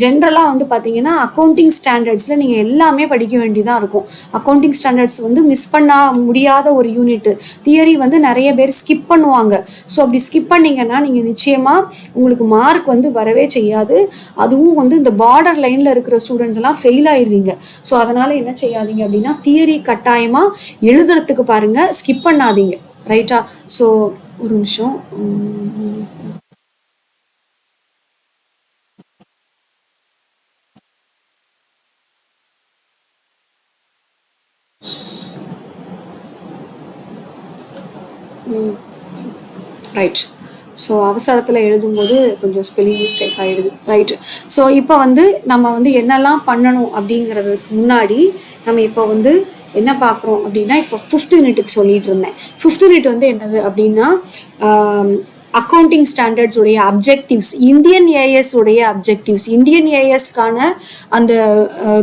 ஜென்ரலாக வந்து பார்த்தீங்கன்னா அக்கௌண்டிங் ஸ்டாண்டர்ட்ஸில் நீங்கள் எல்லாமே படிக்க வேண்டியதாக இருக்கும். அக்கௌண்டிங் ஸ்டாண்டர்ட்ஸ் வந்து மிஸ் பண்ண முடியாத ஒரு யூனிட். தியரி வந்து நிறைய பேர் ஸ்கிப் பண்ணுவாங்க. ஸோ அப்படி ஸ்கிப் பண்ணிங்கன்னா நீங்கள் நிச்சயமாக உங்களுக்கு மார்க் வந்து வரவே செய்யாது. அதுவும் வந்து இந்த பார்டர் லைனில் இருக்கிற ஸ்டூடெண்ட்ஸ் எல்லாம் ஃபெயில் ஆயிடுவீங்க. ஸோ அதனால் என்ன செய்யாதீங்க அப்படின்னா தியரி கட்டாயமாக எழுதுறதுக்கு பாருங்கள், ஸ்கிப் பண்ணாதீங்க. ரைட்டா? ஸோ ஒரு நிமிஷம். ரைட். ஸோ அவசரத்தில் எழுதும்போது கொஞ்சம் ஸ்பெல்லிங் மிஸ்டேக் ஆகிடுது. ரைட்டு. ஸோ இப்போ வந்து நம்ம வந்து என்னெல்லாம் பண்ணணும் அப்படிங்கிறதுக்கு முன்னாடி நம்ம இப்போ வந்து என்ன பார்க்குறோம் அப்படின்னா இப்போ 5th யூனிட்டுக்கு சொல்லிட்டு இருந்தேன். 5th யூனிட் வந்து என்னது அப்படின்னா அக்கௌண்டிங் ஸ்டாண்டர்ட்ஸ் உடைய அப்ஜெக்டிவ்ஸ், இந்தியன் ஏஎஸ் உடைய அப்ஜெக்டிவ்ஸ், இந்தியன் ஏஎஸ்க்கான அந்த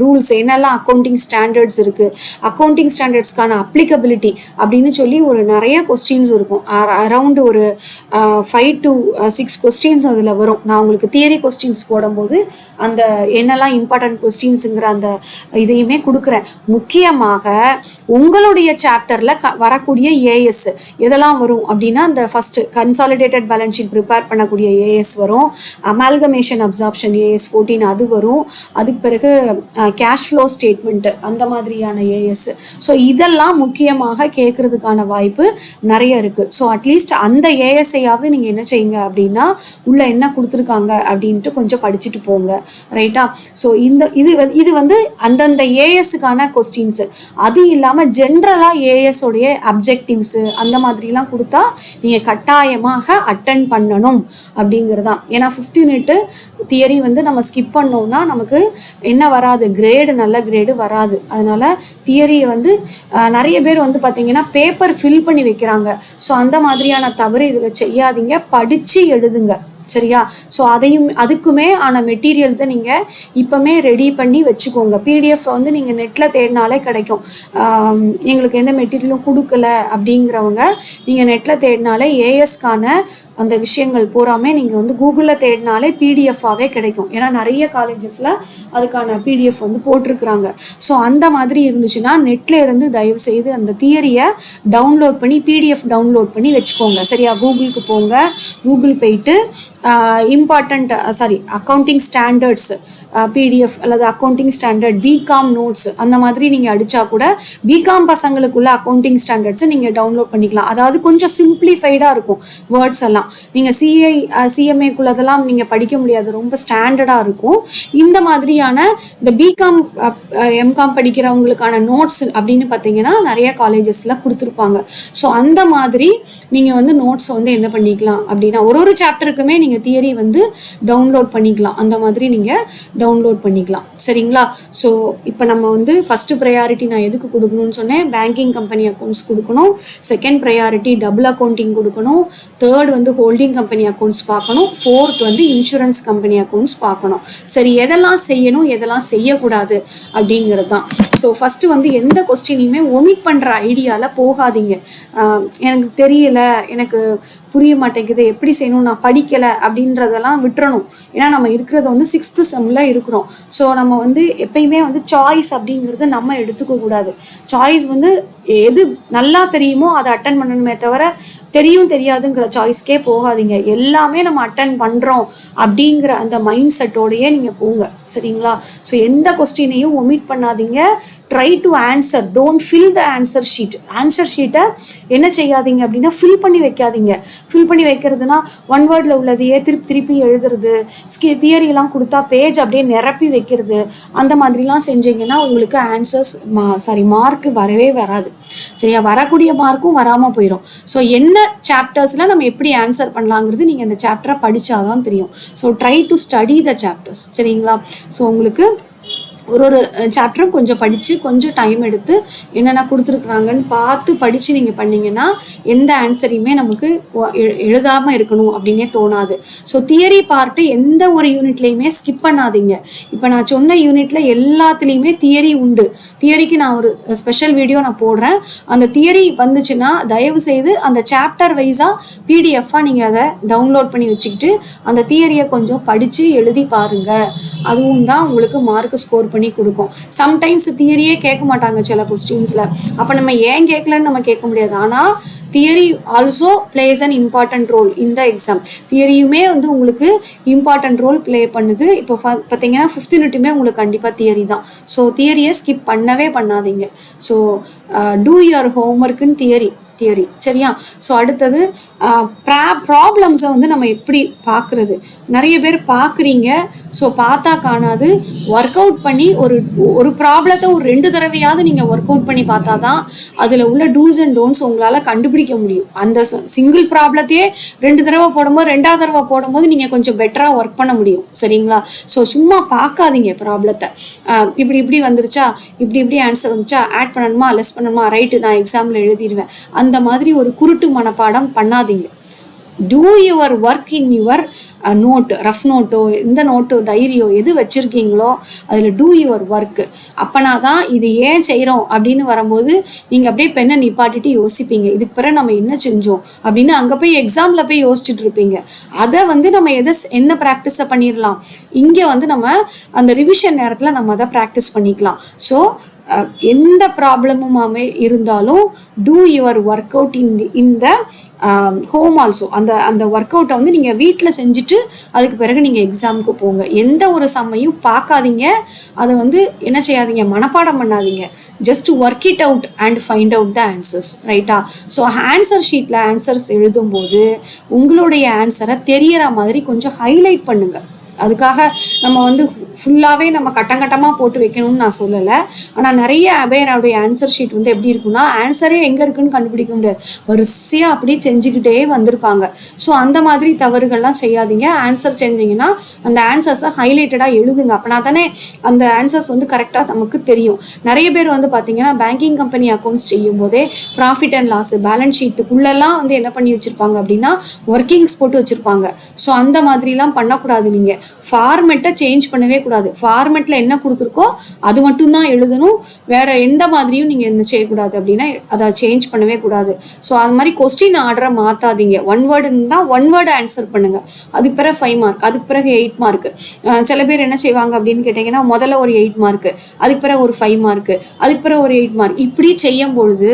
ரூல்ஸ் என்னெல்லாம் அக்கௌண்டிங் ஸ்டாண்டர்ட்ஸ் இருக்குது, அக்கௌண்டிங் ஸ்டாண்டர்ட்ஸ்க்கான அப்ளிகபிலிட்டி அப்படின்னு சொல்லி ஒரு நிறைய கொஸ்டின்ஸ் இருக்கும். அரவுண்டு ஒரு 5 to 6 கொஸ்டின்ஸ் அதில் வரும். நான் உங்களுக்கு தியரி கொஸ்டின்ஸ் போடும்போது அந்த என்னெல்லாம் இம்பார்ட்டன்ட் கொஸ்டின்ஸுங்கிற அந்த இதையுமே கொடுக்குறேன். முக்கியமாக உங்களுடைய சாப்டரில் வரக்கூடிய ஏஎஸ் எதெல்லாம் வரும் அப்படின்னா அந்த first consolidated balance sheet prepare பண்ணக்கூடிய ஏஎஸ் வரும், அமால்கமேஷன் அப்சார்ப்ஷன் ஏஎஸ் 14 அது வரும், அதுக்கு பிறகு கேஷ் ஃப்ளோ ஸ்டேட்மெண்ட் அந்த மாதிரியான ஏஎஸ். ஸோ இதெல்லாம் முக்கியமாக கேட்கறதுக்கான வாய்ப்பு நிறைய இருக்குது. ஸோ அட்லீஸ்ட் அந்த ஏஎஸ்ஐயாவது நீங்கள் என்ன செய்யுங்க அப்படின்னா உள்ள என்ன கொடுத்துருக்காங்க அப்படின்ட்டு கொஞ்சம் படிச்சுட்டு போங்க. ரைட்டா? ஸோ இது வந்து அந்தந்த ஏஎஸ்க்கான கொஸ்டின்ஸு. அது இல்லாமல் ஜென்ரலாக ஏஎஸ் உடைய அப்ஜெக்டிவ்ஸு அந்த மாதிரிலாம் கொடுத்தா நீங்கள் கட்டாயமாக அட்டன் பண்ணணும் அப்படிங்கிறதான். ஏன்னா 5th யூனிட் தியரி வந்து நம்ம ஸ்கிப் பண்ணோம்னா நமக்கு என்ன வராது, கிரேடு நல்ல கிரேடு வராது. அதனால தியரியை வந்து நிறைய பேர் வந்து பார்த்தீங்கன்னா பேப்பர் ஃபில் பண்ணி வைக்கிறாங்க. ஸோ அந்த மாதிரியான தவறு இதில் செய்யாதீங்க, படித்து எழுதுங்க. சரியா? ஸோ அதுக்குமே ஆன மெட்டீரியல்ஸை நீங்கள் இப்போமே ரெடி பண்ணி வச்சுக்கோங்க. பிடிஎஃப் வந்து நீங்கள் நெட்டில் தேடினாலே கிடைக்கும். எங்களுக்கு எந்த மெட்டீரியலும் கொடுக்கல அப்படிங்கிறவங்க நீங்கள் நெட்டில் தேடினாலே ஏஎஸ்க்கான அந்த விஷயங்கள் பூராமே நீங்கள் வந்து கூகுளில் தேடினாலே பிடிஎஃபாகவே கிடைக்கும். ஏன்னா நிறைய காலேஜஸில் அதுக்கான பிடிஎஃப் வந்து போட்டிருக்கிறாங்க. ஸோ அந்த மாதிரி இருந்துச்சுன்னா நெட்டில் இருந்து தயவு செய்து அந்த தியரியை டவுன்லோட் பண்ணி பிடிஎஃப் டவுன்லோட் பண்ணி வச்சுக்கோங்க. சரியா? கூகுளுக்கு போங்க, கூகுள் போயிட்டு இம்பார்ட்டண்ட் அக்கௌண்டிங் ஸ்டாண்டர்ட்ஸ் பிடிஎஃப் அல்லது அக்கௌண்டிங் ஸ்டாண்டர்ட் பிகாம் நோட்ஸ் அந்த மாதிரி நீங்கள் அடித்தா கூட பிகாம் பசங்களுக்குள்ள அக்கௌண்டிங் ஸ்டாண்டர்ட்ஸை நீங்கள் டவுன்லோட் பண்ணிக்கலாம். அதாவது கொஞ்சம் சிம்பிளிஃபைடாக இருக்கும் வேர்ட்ஸ் எல்லாம். நீங்கள் சிஎம்ஏக்குள்ளதெல்லாம் நீங்கள் படிக்க முடியாது, ரொம்ப ஸ்டாண்டர்டாக இருக்கும். இந்த மாதிரியான இந்த பிகாம் எம்காம் படிக்கிறவங்களுக்கான நோட்ஸ் அப்படின்னு பார்த்தீங்கன்னா நிறைய காலேஜஸில் கொடுத்துருப்பாங்க. ஸோ அந்த மாதிரி நீங்கள் வந்து நோட்ஸை வந்து என்ன பண்ணிக்கலாம் அப்படின்னா ஒரு சாப்டருக்குமே நீங்கள் தியரி வந்து டவுன்லோட் பண்ணிக்கலாம். அந்த மாதிரி நீங்கள் டவுன்லோட் பண்ணிக்கலாம். சரிங்களா? ஸோ இப்போ நம்ம வந்து ஃபஸ்ட்டு ப்ரையாரிட்டி நான் எதுக்கு கொடுக்கணும்னு சொன்னேன், பேங்கிங் கம்பெனி அக்கௌண்ட்ஸ் கொடுக்கணும். செகண்ட் ப்ரையாரிட்டி டபுள் அக்கௌண்டிங் கொடுக்கணும். தேர்ட் வந்து ஹோல்டிங் கம்பெனி அக்கௌண்ட்ஸ் பார்க்கணும். ஃபோர்த் வந்து இன்சூரன்ஸ் கம்பெனி அக்கௌண்ட்ஸ் பார்க்கணும். சரி, எதெல்லாம் செய்யணும் எதெல்லாம் செய்யக்கூடாது அப்படிங்கிறது தான். ஸோ ஃபஸ்ட்டு வந்து எந்த கொஸ்டினையுமே ஒமிட் பண்ணுற ஐடியாவில் போகாதீங்க. எனக்கு தெரியல, எனக்கு புரிய மாட்டேங்குது, எப்படி செய்யணும், நான் படிக்கலை அப்படின்றதெல்லாம் விட்டுறணும். ஏன்னா நம்ம இருக்கிறது வந்து 6th செம்மில் இருக்கிறோம். ஸோ நம்ம வந்து எப்பயுமே வந்து சாய்ஸ் அப்படிங்கிறது நம்ம எடுத்துக்க கூடாது. சாய்ஸ் வந்து எது நல்லா தெரியுமோ அதை அட்டன் பண்ணணுமே தவிர தெரியும் தெரியாதுங்கிற சாய்ஸ்க்கே போகாதீங்க. எல்லாமே நம்ம அட்டன் பண்ணுறோம் அப்படிங்கிற அந்த மைண்ட் செட்டோடையே நீங்கள் போங்க. சரிங்களா? ஸோ எந்த கொஸ்டினையும் ஒமிட் பண்ணாதீங்க. Try to answer, don't fill the answer sheet. Answer ஷீட்டை என்ன செய்யாதீங்க அப்படின்னா ஃபில் பண்ணி வைக்காதீங்க. ஃபில் பண்ணி வைக்கிறதுனா ஒன் வேர்டில் உள்ளதையே திருப்பி திருப்பி எழுதுறது, தியரிலாம் கொடுத்தா பேஜ் அப்படியே நிரப்பி வைக்கிறது, அந்த மாதிரிலாம் செஞ்சீங்கன்னா உங்களுக்கு ஆன்சர்ஸ் மார்க் வரவே வராது. சரியா? வரக்கூடிய மார்க்கும் வராமல் போயிடும். ஸோ என்ன சாப்டர்ஸில் நம்ம எப்படி ஆன்சர் பண்ணலாங்கிறது நீங்கள் அந்த சாப்டரை படித்தாதான் தெரியும். So try to study the chapters. சரிங்களா? ஸோ உங்களுக்கு ஒரு சாப்டரும் கொஞ்சம் படித்து கொஞ்சம் டைம் எடுத்து என்னென்ன கொடுத்துருக்குறாங்கன்னு பார்த்து படித்து நீங்கள் பண்ணிங்கன்னா எந்த ஆன்சரையுமே நமக்கு எழுதாமல் இருக்கணும் அப்படின்னே தோணாது. ஸோ தியரி பார்ட்டு எந்த ஒரு யூனிட்லேயுமே ஸ்கிப் பண்ணாதீங்க. இப்போ நான் சொன்ன யூனிட்டில் எல்லாத்துலேயுமே தியரி உண்டு. தியரிக்கு நான் ஒரு ஸ்பெஷல் வீடியோ நான் போடுறேன். அந்த தியரி வந்துச்சுன்னா தயவு செய்து அந்த சாப்டர் வைஸாக பிடிஎஃபாக நீங்கள் அதை டவுன்லோட் பண்ணி வச்சுக்கிட்டு அந்த தியரியை கொஞ்சம் படித்து எழுதி பாருங்கள். அதுவும் தான் உங்களுக்கு மார்க் ஸ்கோர் பண்ணி கொடுக்கும். சம்டைம்ஸ் தியரியே கேட்க மாட்டாங்க சில கொஸ்டின்ஸில். அப்போ நம்ம ஏன் கேட்கலன்னு நம்ம கேட்க முடியாது. ஆனால் theory also plays an important role in the exam. தியரியுமே வந்து உங்களுக்கு இம்பார்ட்டன்ட் ரோல் ப்ளே பண்ணுது. இப்போ பார்த்தீங்கன்னா 5th யூனிட்டுமே உங்களுக்கு கண்டிப்பாக தியரி தான். ஸோ தியரியை ஸ்கிப் பண்ணவே பண்ணாதீங்க. ஸோ டூ யுவர் ஹோம்ஒர்க்குன்னு தியரி. சரியா? ஸோ அடுத்தது ப்ராப்ளம்ஸை வந்து நம்ம எப்படி பார்க்குறது. நிறைய பேர் பார்க்குறீங்க, ஸோ பார்த்தா காணாது. ஒர்க் அவுட் பண்ணி ஒரு ப்ராப்ளத்தை ஒரு 2 தடவையாவது நீங்கள் ஒர்க் அவுட் பண்ணி பார்த்தா தான் அதில் உள்ள டூஸ் அண்ட் டோன்ட்ஸ் உங்களால் கண்டுபிடிக்க முடியும். அந்த சிங்கிள் ப்ராப்ளத்தையே 2 தடவை போடும்போது 2ஆவது தடவை போடும்போது நீங்கள் கொஞ்சம் பெட்டராக ஒர்க் பண்ண முடியும். சரிங்களா? ஸோ சும்மா பார்க்காதீங்க ப்ராப்ளத்தை. இப்படி வந்துருச்சா, இப்படி ஆன்சர் வந்துச்சா, ஆட் பண்ணணுமா லெஸ் பண்ணணுமா, ரைட்டு நான் எக்ஸாமில் எழுதிடுவேன், அந்த மாதிரி ஒரு குருட்டு மனப்பாடம் பண்ணாதீங்க. Do your work in your note, rough நோட்டோ இந்த நோட்டோ டைரியோ எது வச்சுருக்கீங்களோ அதில் டூ யுவர் ஒர்க்கு. அப்போனா தான் இது ஏன் செய்கிறோம் அப்படின்னு வரும்போது நீங்கள் அப்படியே பெண்ணை நிப்பாட்டிட்டு யோசிப்பீங்க, இதுக்கு பிறகு நம்ம என்ன செஞ்சோம் அப்படின்னு. அங்கே போய் எக்ஸாமில் போய் யோசிச்சுட்டு இருப்பீங்க. அதை வந்து நம்ம என்ன ப்ராக்டிஸை பண்ணிடலாம், இங்கே வந்து நம்ம அந்த ரிவிஷன் நேரத்தில் நம்ம அதை ப்ராக்டிஸ் பண்ணிக்கலாம். ஸோ எந்த ப்ராப்ளமுமாவே இருந்தாலும் two your work out in the home also. அந்த ஒர்க் அவுட்டை வந்து நீங்கள் வீட்டில் செஞ்சுட்டு அதுக்கு பிறகு நீங்கள் எக்ஸாமுக்கு போங்க. எந்த ஒரு சம்மையும் பார்க்காதீங்க, அதை வந்து என்ன செய்யாதீங்க, மனப்பாடம் பண்ணாதீங்க. Just work it out and find out the answers. ரைட்டா? ஸோ ஆன்சர் ஷீட்டில் ஆன்சர்ஸ் எழுதும்போது உங்களுடைய ஆன்சரை தெரியற மாதிரி கொஞ்சம் ஹைலைட் பண்ணுங்கள். அதுக்காக நம்ம வந்து ஃபுல்லாகவே நம்ம கட்டமாக போட்டு வைக்கணும்னு நான் சொல்லலை. ஆனால் நிறைய பேருடைய ஆன்சர் ஷீட் வந்து எப்படி இருக்குன்னா ஆன்சரே எங்கே இருக்குன்னு கண்டுபிடிக்க முடியாது, வரிசையாக அப்படியே செஞ்சுக்கிட்டே வந்திருப்பாங்க. ஸோ அந்த மாதிரி தவறுகள்லாம் செய்யாதீங்க. ஆன்சர் செஞ்சீங்கன்னா அந்த ஆன்சர்ஸை ஹைலைட்டடாக எழுதுங்க. அப்படின்னா தானே அந்த ஆன்சர்ஸ் வந்து கரெக்டாக நமக்கு தெரியும். நிறைய பேர் வந்து பார்த்தீங்கன்னா பேங்கிங் கம்பெனி அக்கௌண்ட்ஸ் செய்யும் போதே ப்ராஃபிட் அண்ட் லாஸ் பேலன்ஸ் ஷீட்டுக்குள்ளெல்லாம் வந்து என்ன பண்ணி வச்சுருப்பாங்க அப்படின்னா ஒர்க்கிங்ஸ் போட்டு வச்சுருப்பாங்க. ஸோ அந்த மாதிரிலாம் பண்ணக்கூடாது. நீங்கள் ஃபார்மெட்டை சேஞ்ச் பண்ணவே கூடாது. ஃபார்மெட்டில் என்ன கொடுத்துருக்கோ அது மட்டும்தான் எழுதணும். வேறு எந்த மாதிரியும் நீங்கள் என்ன செய்யக்கூடாது அப்படின்னா அதை சேஞ்ச் பண்ணவே கூடாது. ஸோ அது மாதிரி கொஸ்டின் ஆர்டரை மாற்றாதீங்க. 1 வேர்டு இருந்தால் 1 வேர்டு ஆன்சர் பண்ணுங்கள். அதுக்கு பிறகு 5 மார்க், அதுக்கு பிறகு 8 மார்க்கு. சில பேர் என்ன செய்வாங்க அப்படின்னு கேட்டிங்கன்னா முதல்ல ஒரு 8 மார்க்கு, அதுக்கு பிறகு ஒரு 5 மார்க்கு, அதுக்கு பிறகு ஒரு 8 மார்க். இப்படி செய்யும் பொழுது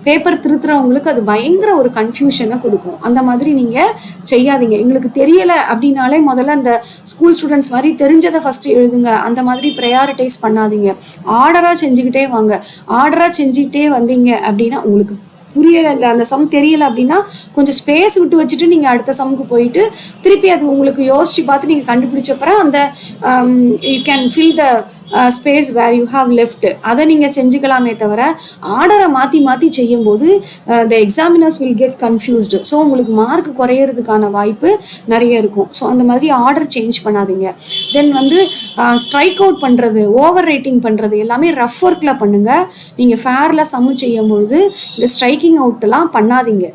பேப்பர் திருத்துறவங்களுக்கு அது பயங்கர ஒரு கன்ஃபியூஷனை கொடுக்கும். அந்த மாதிரி நீங்கள் செய்யாதீங்க. எங்களுக்கு தெரியலை அப்படின்னாலே முதல்ல அந்த ஸ்கூல் ஸ்டூடெண்ட்ஸ் மாதிரி தெரிஞ்சதை ஃபஸ்ட்டு எழுதுங்க. அந்த மாதிரி ப்ரையாரிட்டைஸ் பண்ணாதீங்க. ஆர்டராக செஞ்சுக்கிட்டே வாங்க. ஆர்டராக செஞ்சுக்கிட்டே வந்தீங்க அப்படின்னா உங்களுக்கு புரியலை, இல்லை அந்த சம் தெரியலை அப்படின்னா கொஞ்சம் ஸ்பேஸ் விட்டு வச்சுட்டு நீங்கள் அடுத்த சம்முக்கு போயிட்டு திருப்பி அது உங்களுக்கு யோசித்து பார்த்து நீங்கள் கண்டுபிடிச்சப்பறம் அந்த you can fill the space where you have left. அதை நீங்கள் செஞ்சுக்கலாமே தவிர ஆர்டரை மாற்றி செய்யும்போது the examiners will get confused. So உங்களுக்கு மார்க் குறையிறதுக்கான வாய்ப்பு நிறைய இருக்கும். ஸோ அந்த மாதிரி ஆர்டர் சேஞ்ச் பண்ணாதீங்க. தென் வந்து ஸ்ட்ரைக் அவுட் பண்ணுறது, ஓவர் ரைட்டிங் பண்ணுறது எல்லாமே ரஃப் ஒர்க்கில் பண்ணுங்கள். நீங்கள் ஃபேரில் சம்மு செய்யும்பொழுது இந்த ஸ்ட்ரைக்கிங் அவுட்டெல்லாம் பண்ணாதீங்க.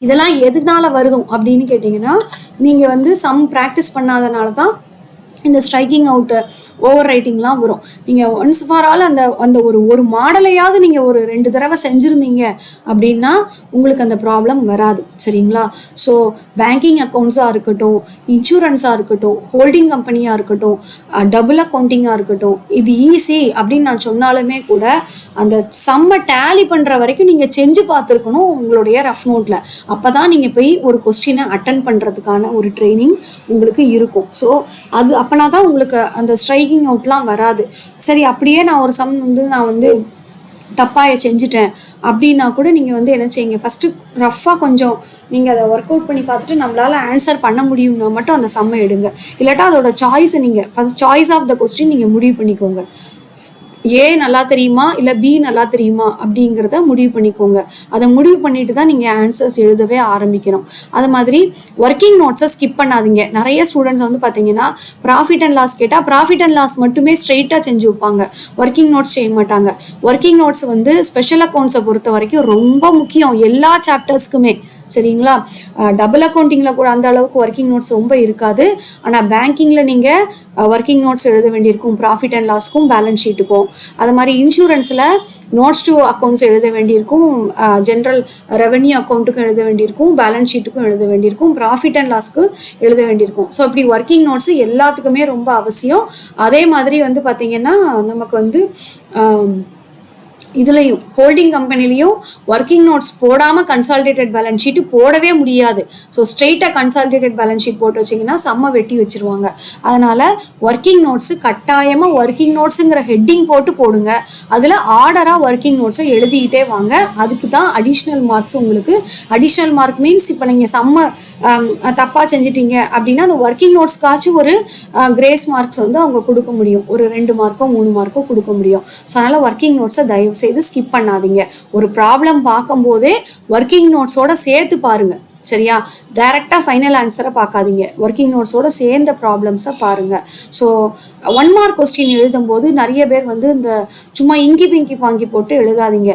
இதெல்லாம் எதுனால வருதும் அப்படின்னு கேட்டிங்கன்னா நீங்கள் வந்து சம் ப்ராக்டிஸ் பண்ணாதனால தான் இந்த ஸ்ட்ரைக்கிங் அவுட்டு ஓவர் ரைட்டிங்லாம் வரும். நீங்கள் ஒன்ஸ் ஃபார் ஆல் அந்த ஒரு மாடலையாவது நீங்கள் ஒரு 2 தடவை செஞ்சுருந்தீங்க அப்படின்னா உங்களுக்கு அந்த ப்ராப்ளம் வராது. சரிங்களா? ஸோ பேங்கிங் அக்கௌண்ட்ஸாக இருக்கட்டும், இன்சூரன்ஸாக இருக்கட்டும், ஹோல்டிங் கம்பெனியாக இருக்கட்டும், டபுள் அக்கௌண்டிங்காக இருக்கட்டும், இது ஈஸி அப்படின்னு நான் சொன்னாலுமே கூட அந்த சம்மை டேலி பண்ணுற வரைக்கும் நீங்கள் செஞ்சு பார்த்துருக்கணும் உங்களுடைய ரஃப் நோட்டில். அப்போ தான் நீங்கள் போய் ஒரு கொஸ்டினை அட்டன் பண்ணுறதுக்கான ஒரு ட்ரைனிங் உங்களுக்கு இருக்கும். ஸோ அது அப்போனா தான் உங்களுக்கு அந்த ஸ்ட்ரைக்கிங் அவுட்லாம் வராது. சரி அப்படியே நான் ஒரு சம் வந்து நான் வந்து தப்பாக செஞ்சுட்டேன் அப்படின்னா கூட நீங்கள் வந்து என்ன செய்யுங்க, ஃபஸ்ட்டு ரஃப்பாக கொஞ்சம் நீங்கள் அதை ஒர்க் அவுட் பண்ணி பார்த்துட்டு நம்மளால் ஆன்சர் பண்ண முடியும்னா மட்டும் அந்த சம்மை எடுங்க. இல்லாட்டா அதோட சாய்ஸை நீங்கள் first choice of the question நீங்கள் முடிவு பண்ணிக்கோங்க. ஏ நல்லா தெரியுமா இல்லை பி நல்லா தெரியுமா அப்படிங்கிறத முடிவு பண்ணிக்கோங்க. அதை முடிவு பண்ணிட்டு தான் நீங்கள் ஆன்சர்ஸ் எழுதவே ஆரம்பிக்கணும். அது மாதிரி ஒர்க்கிங் நோட்ஸை ஸ்கிப் பண்ணாதீங்க. நிறைய ஸ்டூடெண்ட்ஸ் வந்து பார்த்தீங்கன்னா ப்ராஃபிட் அண்ட் லாஸ் கேட்டால் ப்ராஃபிட் அண்ட் லாஸ் மட்டுமே ஸ்ட்ரெயிட்டாக செஞ்சு வைப்பாங்க, ஒர்க்கிங் நோட்ஸ் செய்ய மாட்டாங்க. ஒர்க்கிங் நோட்ஸ் வந்து ஸ்பெஷல் அக்கௌண்ட்ஸை பொறுத்த வரைக்கும் ரொம்ப முக்கியம் எல்லா சாப்டர்ஸ்க்குமே. சரிங்களா? டபுள் அக்கௌண்டிங்கில் கூட அந்த அளவுக்கு ஒர்க்கிங் நோட்ஸ் ரொம்ப இருக்காது. ஆனால் பேங்கிங்கில் நீங்கள் ஒர்க்கிங் நோட்ஸ் எழுத வேண்டியிருக்கும், ப்ராஃபிட் அண்ட் லாஸ்க்கும் பேலன்ஸ் ஷீட்டுக்கும். அது மாதிரி இன்சூரன்ஸில் நோட்ஸ் டு அக்கௌண்ட்ஸ் எழுத வேண்டியிருக்கும், ஜென்ரல் ரெவென்யூ அக்கௌண்ட்டுக்கும் எழுத வேண்டியிருக்கும், பேலன்ஸ் ஷீட்டுக்கும் எழுத வேண்டியிருக்கும், ப்ராஃபிட் அண்ட் லாஸ்க்கு எழுத வேண்டியிருக்கும். ஸோ இப்படி ஒர்க்கிங் நோட்ஸ் எல்லாத்துக்குமே ரொம்ப அவசியம். அதே மாதிரி வந்து பார்த்திங்கன்னா நமக்கு வந்து இதுலையும் ஹோல்டிங் கம்பெனிலையும் ஒர்க்கிங் நோட்ஸ் போடாமல் கன்சாலிடேட்டட் பேலன்ஸ் ஷீட்டு போடவே முடியாது. ஸோ ஸ்ட்ரெயிட்டாக கன்சாலிடேட்டட் பேலன்ஸ் ஷீட் போட்டு வச்சிங்கன்னா செம்ம வெட்டி வச்சுருவாங்க. அதனால் ஒர்க்கிங் நோட்ஸு கட்டாயமாக ஒர்க்கிங் நோட்ஸுங்கிற ஹெட்டிங் போட்டு போடுங்க. அதில் ஆர்டராக ஒர்க்கிங் நோட்ஸை எழுதிக்கிட்டே வாங்க. அதுக்கு தான் அடிஷ்னல் மார்க்ஸ் உங்களுக்கு. அடிஷ்னல் மார்க் மீன்ஸ் இப்போ நீங்கள் தப்பாக செஞ்சிட்டீங்க அப்படின்னா அந்த ஒர்க்கிங் நோட்ஸ்க்காச்சும் ஒரு கிரேஸ் மார்க்ஸ் வந்து அவங்க கொடுக்க முடியும், ஒரு 2 மார்க்கோ 3 மார்க்கோ கொடுக்க முடியும். ஸோ அதனால் ஒர்க்கிங் நோட்ஸை தயவு செய்து ஸ்கிப் பண்ணாதீங்க. ஒரு ப்ராப்ளம் பார்க்கும்போதே ஒர்க்கிங் நோட்ஸோட சேர்த்து பாருங்க. சரியா? டைரெக்டாக ஃபைனல் ஆன்சரை பார்க்காதீங்க, ஒர்க்கிங் நோட்ஸோட சேர்ந்த ப்ராப்ளம்ஸை பாருங்கள். ஸோ 1 மார்க் கொஸ்டின் எழுதும்போது நிறைய பேர் வந்து இந்த சும்மா இங்கி பிங்கி வாங்கி போட்டு எழுதாதீங்க.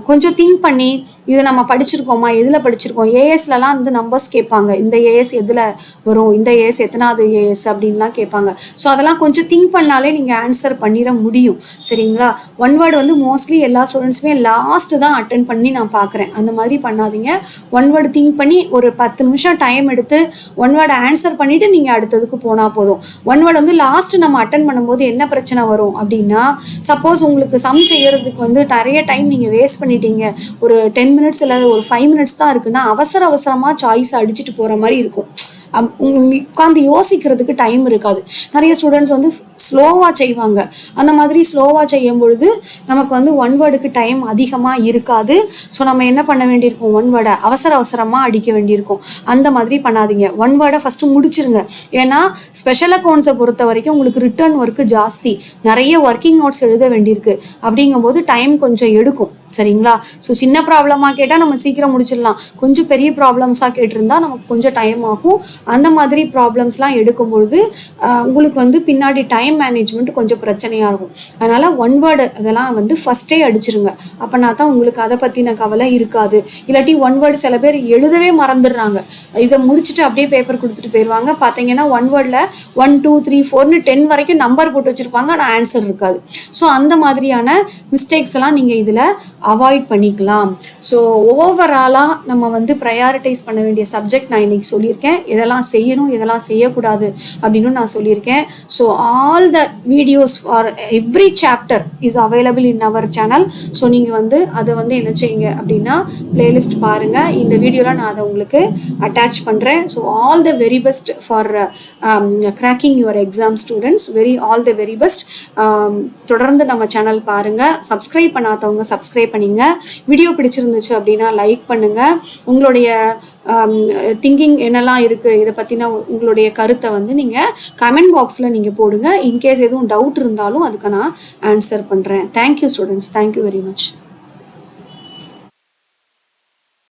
கொஞ்சம் திங்க் பண்ணி இதை நம்ம படிச்சிருக்கோமா, எதில் படிச்சிருக்கோம். ஏஎஸ்லலாம் வந்து நம்பர்ஸ் கேட்பாங்க, இந்த ஏஎஸ் எதில் வரும், இந்த ஏஎஸ் எத்தனாவது ஏஎஸ் அப்படின்லாம் கேட்பாங்க. ஸோ அதெல்லாம் கொஞ்சம் திங்க் பண்ணாலே நீங்கள் ஆன்சர் பண்ணிட முடியும். சரிங்களா? 1 வேர்டு வந்து மோஸ்ட்லி எல்லா ஸ்டூடெண்ட்ஸுமே லாஸ்ட்டு தான் அட்டன் பண்ணி நான் பார்க்குறேன். அந்த மாதிரி பண்ணாதீங்க. 1 வேர்டு திங்க் பண்ணி ஒரு 10 நிமிஷம் டைம் எடுத்து 1 வேர்டு ஆன்சர் பண்ணிவிட்டு நீங்கள் அடுத்ததுக்கு போனால் போதும். 1 வேர்டு வந்து லாஸ்ட்டு நம்ம அட்டன் பண்ணும்போது என்ன பிரச்சனை வரும் அப்படின்னா, சப்போஸ் உங்களுக்கு சம் செய்யறதுக்கு வந்து நிறைய டைம் நீங்கள் வேஸ்ட் பண்ணிட்டீங்க, ஒரு 10 மினிட்ஸ் இல்லை ஒரு 5 மினிட்ஸ் தான் இருக்குன்னா அவசரமாக சாய்ஸ் அடிச்சுட்டு போகிற மாதிரி இருக்கும். உட்காந்து யோசிக்கிறதுக்கு டைம் இருக்காது. நிறைய ஸ்டூடெண்ட்ஸ் வந்து ஸ்லோவாக செய்வாங்க. அந்த மாதிரி ஸ்லோவாக செய்யும் பொழுது நமக்கு வந்து 1 வேர்டுக்கு டைம் அதிகமாக இருக்காது. ஸோ நம்ம என்ன பண்ண வேண்டியிருக்கும், 1 வேர்டை அவசரமாக அடிக்க வேண்டியிருக்கும். அந்த மாதிரி பண்ணாதீங்க. 1 வேர்டை ஃபஸ்ட்டு முடிச்சிருங்க. ஏன்னா ஸ்பெஷல் அக்கௌண்ட்ஸை பொறுத்த வரைக்கும் உங்களுக்கு ரிட்டர்ன் ஒர்க்கு ஜாஸ்தி, நிறைய ஒர்க்கிங் நோட்ஸ் எழுத வேண்டியிருக்கு. அப்படிங்கும்போது டைம் கொஞ்சம் எடுக்கும். சரிங்களா? ஸோ சின்ன ப்ராப்ளமாக கேட்டால் நம்ம சீக்கிரம் முடிச்சிடலாம், கொஞ்சம் பெரிய ப்ராப்ளம்ஸாக கேட்டிருந்தா நமக்கு கொஞ்சம் டைம் ஆகும். அந்த மாதிரி ப்ராப்ளம்ஸ்லாம் எடுக்கும்பொழுது உங்களுக்கு வந்து பின்னாடி டைம் மேனேஜ்மெண்ட் கொஞ்சம் பிரச்சனையாக இருக்கும். அதனால் 1 வேர்டு அதெல்லாம் வந்து ஃபஸ்ட்டே அடிச்சிருங்க. அப்போனா தான் உங்களுக்கு அதை பற்றின கவலை இருக்காது. இல்லாட்டி 1 வேர்டு சில பேர் எழுதவே மறந்துடுறாங்க, இதை முடிச்சுட்டு அப்படியே பேப்பர் கொடுத்துட்டு போயிடுவாங்க. பார்த்தீங்கன்னா 1 வேர்டில் 1 2 3 4ன்னு 10 வரைக்கும் நம்பர் போட்டு வச்சுருப்பாங்க, ஆனால் ஆன்சர் இருக்காது. ஸோ அந்த மாதிரியான மிஸ்டேக்ஸ் எல்லாம் நீங்கள் இதில் அவாய்ட் பண்ணிக்கலாம். ஸோ ஓவராலாக நம்ம வந்து ப்ரையாரிட்டைஸ் பண்ண வேண்டிய சப்ஜெக்ட் நான் இன்றைக்கி சொல்லியிருக்கேன். இதெல்லாம் செய்யணும், இதெல்லாம் செய்யக்கூடாது அப்படின்னு நான் சொல்லியிருக்கேன். So all the videos for every chapter is available in our channel. So நீங்கள் வந்து அதை வந்து என்ன செய்யுங்க அப்படின்னா பிளேலிஸ்ட் பாருங்கள். இந்த வீடியோவில் நான் அதை உங்களுக்கு அட்டாச் பண்ணுறேன். So all the very best for cracking your exam students. All the very best. தொடர்ந்து நம்ம சேனல் பாருங்கள். சப்ஸ்கிரைப் பண்ணாதவங்க சப்ஸ்கிரைப் பண்ணிங்க. வீடியோ பிடிச்சிருந்துச்சு அப்படின்னா லைக் பண்ணுங்கள். உங்களுடைய திங்கிங் என்னெல்லாம் இருக்குது இதை பற்றின உங்களுடைய கருத்தை வந்து நீங்கள் கமெண்ட் பாக்ஸில் நீங்கள் போடுங்க. இன்கேஸ் எதுவும் டவுட் இருந்தாலும் அதுக்கு நான் ஆன்சர் பண்ணுறேன். Thank you students. Thank you very much.